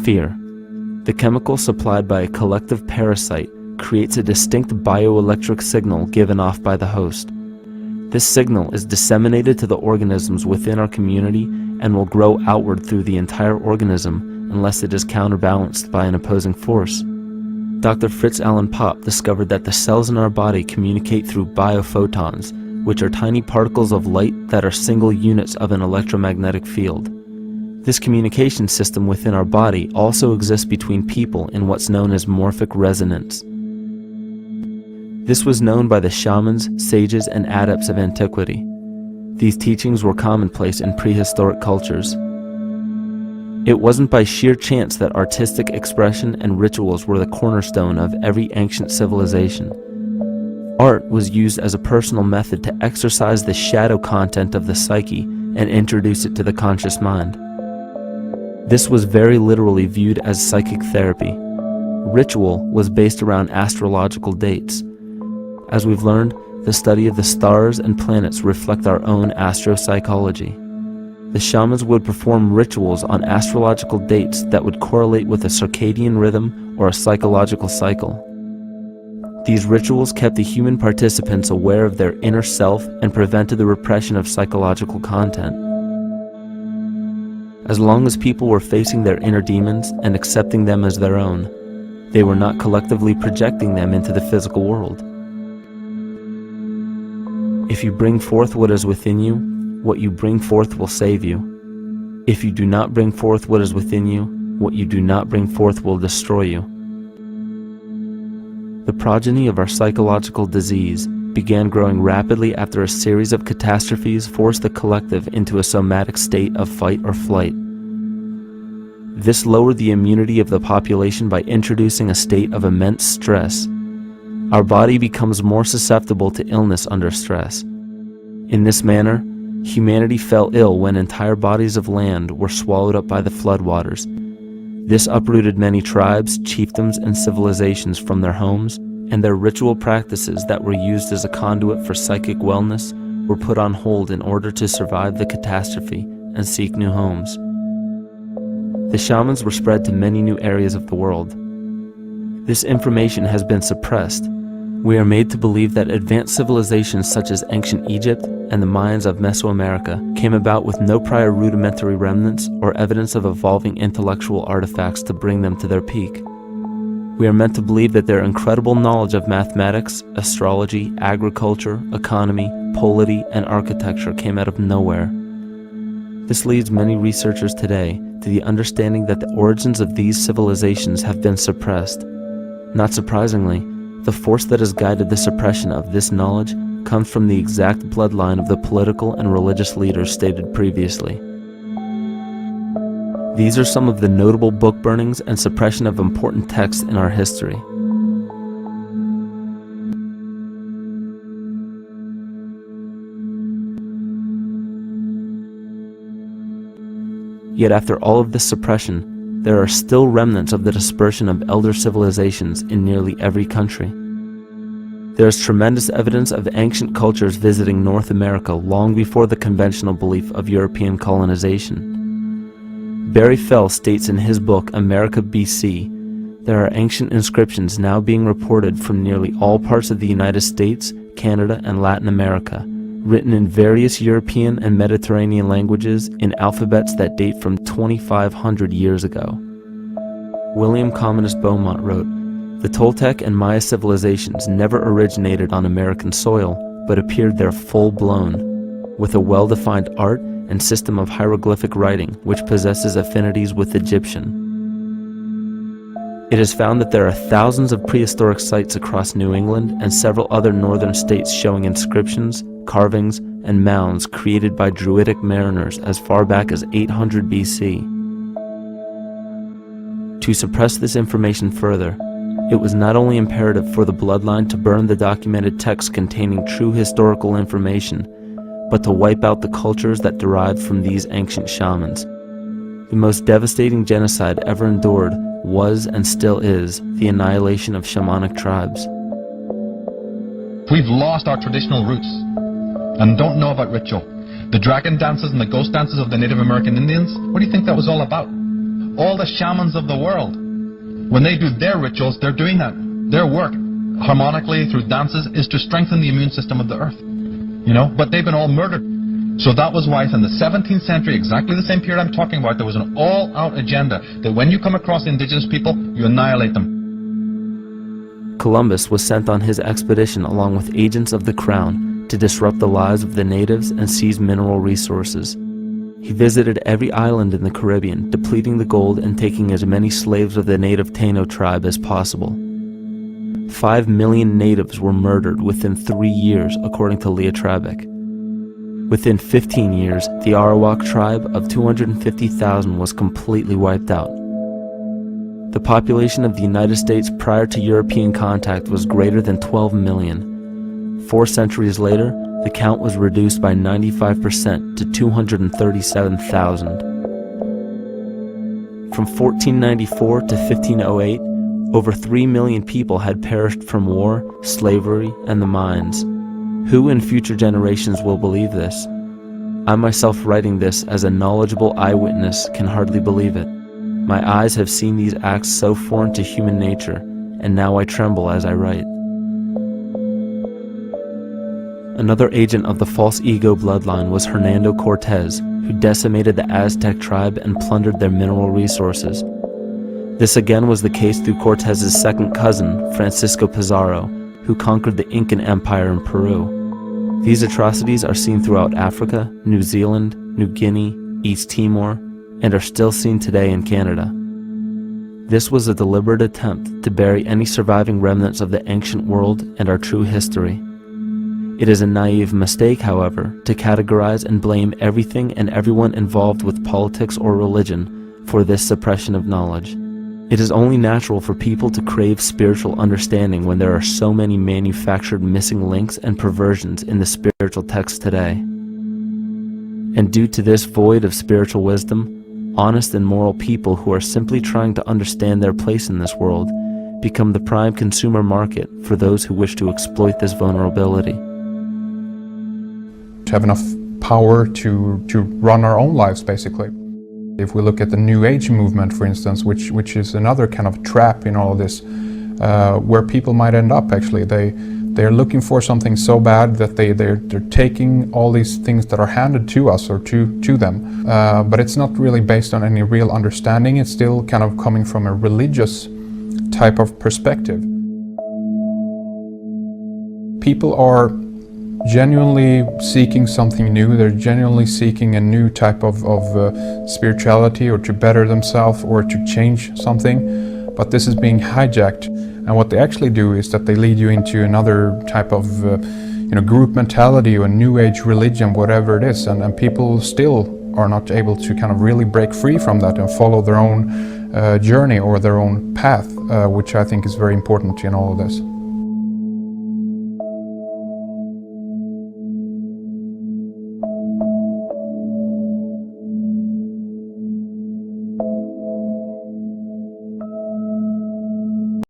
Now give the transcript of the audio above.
Fear. The chemical supplied by a collective parasite creates a distinct bioelectric signal given off by the host. This signal is disseminated to the organisms within our community and will grow outward through the entire organism unless it is counterbalanced by an opposing force. Dr. Fritz Alan Popp discovered that the cells in our body communicate through biophotons, which are tiny particles of light that are single units of an electromagnetic field. This communication system within our body also exists between people in what's known as morphic resonance. This was known by the shamans, sages, and adepts of antiquity. These teachings were commonplace in prehistoric cultures. It wasn't by sheer chance that artistic expression and rituals were the cornerstone of every ancient civilization. Art was used as a personal method to exercise the shadow content of the psyche and introduce it to the conscious mind. This was very literally viewed as psychic therapy. Ritual was based around astrological dates. As we've learned, the study of the stars and planets reflect our own astropsychology. The shamans would perform rituals on astrological dates that would correlate with a circadian rhythm or a psychological cycle. These rituals kept the human participants aware of their inner self and prevented the repression of psychological content. As long as people were facing their inner demons and accepting them as their own, they were not collectively projecting them into the physical world. If you bring forth what is within you, what you bring forth will save you. If you do not bring forth what is within you, what you do not bring forth will destroy you. The progeny of our psychological disease began growing rapidly after a series of catastrophes forced the collective into a somatic state of fight or flight. This lowered the immunity of the population by introducing a state of immense stress. Our body becomes more susceptible to illness under stress. In this manner, humanity fell ill when entire bodies of land were swallowed up by the floodwaters. This uprooted many tribes, chiefdoms, and civilizations from their homes, and their ritual practices that were used as a conduit for psychic wellness were put on hold in order to survive the catastrophe and seek new homes. The shamans were spread to many new areas of the world. This information has been suppressed. We are made to believe that advanced civilizations such as ancient Egypt and the Mayans of Mesoamerica came about with no prior rudimentary remnants or evidence of evolving intellectual artifacts to bring them to their peak. We are meant to believe that their incredible knowledge of mathematics, astrology, agriculture, economy, polity, and architecture came out of nowhere. This leads many researchers today to the understanding that the origins of these civilizations have been suppressed. Not surprisingly, the force that has guided the suppression of this knowledge comes from the exact bloodline of the political and religious leaders stated previously. These are some of the notable book burnings and suppression of important texts in our history. Yet after all of this suppression, there are still remnants of the dispersion of elder civilizations in nearly every country. There is tremendous evidence of ancient cultures visiting North America long before the conventional belief of European colonization. Barry Fell states in his book America BC, there are ancient inscriptions now being reported from nearly all parts of the United States, Canada, and Latin America, written in various European and Mediterranean languages in alphabets that date from 2,500 years ago. William Commonus Beaumont wrote, "The Toltec and Maya civilizations never originated on American soil, but appeared there full-blown, with a well-defined art and system of hieroglyphic writing which possesses affinities with Egyptian. It is found that there are thousands of prehistoric sites across New England and several other northern states showing inscriptions, carvings, and mounds created by Druidic mariners as far back as 800 BC. To suppress this information further, it was not only imperative for the bloodline to burn the documented texts containing true historical information, but to wipe out the cultures that derived from these ancient shamans. The most devastating genocide ever endured was and still is the annihilation of shamanic tribes. We've lost our traditional roots and don't know about ritual. The dragon dances and the ghost dances of the Native American Indians, what do you think that was all about? all the shamans of the world, when they do their rituals, they're doing that. Their work, harmonically through dances, is to strengthen the immune system of the earth. You know, but they've been all murdered. So that was why in the 17th century, exactly the same period I'm talking about, there was an all-out agenda that when you come across indigenous people, you annihilate them. Columbus was sent on his expedition along with agents of the crown to disrupt the lives of the natives and seize mineral resources. He visited every island in the Caribbean, depleting the gold and taking as many slaves of the native Taino tribe as possible. 5 million natives were murdered within 3 years, according to Leah Trabeck. Within 15 years, the Arawak tribe of 250,000 was completely wiped out. The population of the United States prior to European contact was greater than 12 million. 4 centuries later, the count was reduced by 95% to 237,000. From 1494 to 1508, over 3 million people had perished from war, slavery, and the mines. Who in future generations will believe this? I myself, writing this as a knowledgeable eyewitness, can hardly believe it. My eyes have seen these acts so foreign to human nature, and now I tremble as I write. Another agent of the false ego bloodline was Hernando Cortez, who decimated the Aztec tribe and plundered their mineral resources. This again was the case through Cortez's second cousin, Francisco Pizarro, who conquered the Incan Empire in Peru. These atrocities are seen throughout Africa, New Zealand, New Guinea, East Timor, and are still seen today in Canada. This was a deliberate attempt to bury any surviving remnants of the ancient world and our true history. It is a naive mistake, however, to categorize and blame everything and everyone involved with politics or religion for this suppression of knowledge. It is only natural for people to crave spiritual understanding when there are so many manufactured missing links and perversions in the spiritual text today. And due to this void of spiritual wisdom, honest and moral people who are simply trying to understand their place in this world become the prime consumer market for those who wish to exploit this vulnerability. To have enough power to run our own lives, basically. If we look at the New Age movement, for instance, which is another kind of trap in all of this, where people might end up actually. They're looking for something so bad that they're taking all these things that are handed to us or to them. But it's not really based on any real understanding. It's still kind of coming from a religious type of perspective. People are genuinely seeking something new. They're genuinely seeking a new type of spirituality, or to better themselves, or to change something. But this is being hijacked, and what they actually do is that they lead you into another type of group mentality or new age religion, whatever it is, and people still are not able to kind of really break free from that and follow their own journey or their own path, which I think is very important in all of this.